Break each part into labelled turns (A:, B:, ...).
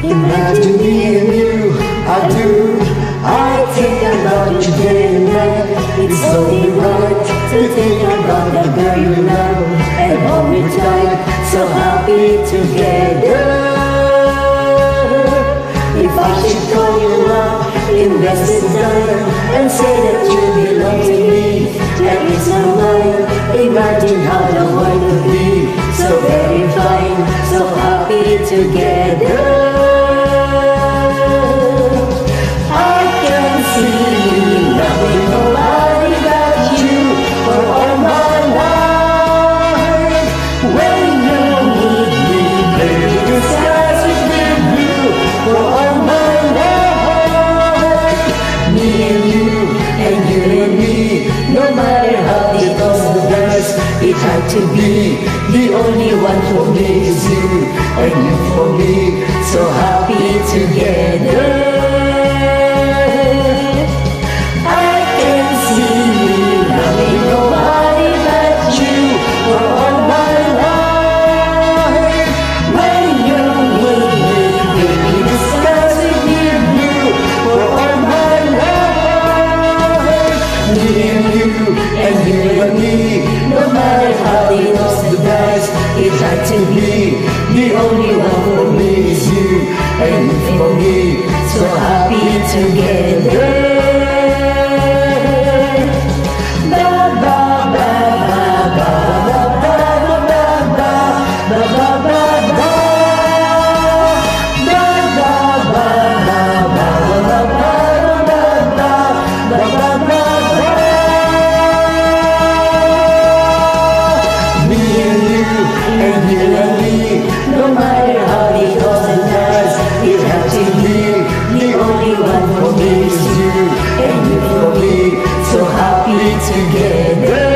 A: Imagine me and you, I do. I think about you day and night. It's only right to think about the girl you love and hold me tight, so happy together. If I should call you up in Western time and say that you belong to me, that is my mind. Imagine how the world would be so very fine, so happy together. It had to be, the only one for me is you, and you for me, so happy together. I can see me loving nobody but you for all my life. When you're with me, baby, the skies will be blue for all my life. Me and you and me. No matter how the odds dice, it had to be, the only one for me is you, and you for me, so happy together. Ba ba ba ba ba ba ba ba ba ba ba ba. And you and me, no matter how it goes and does, it had to be, the only one for me is you, and you for me, so happy together,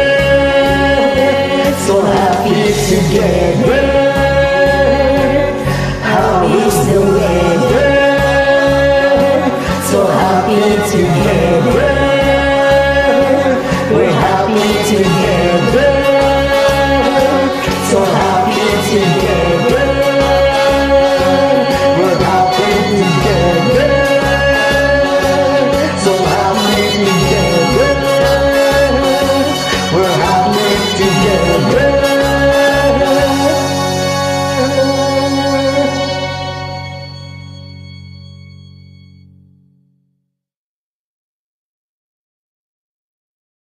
A: so happy together. How is the weather? So happy together, we're happy together.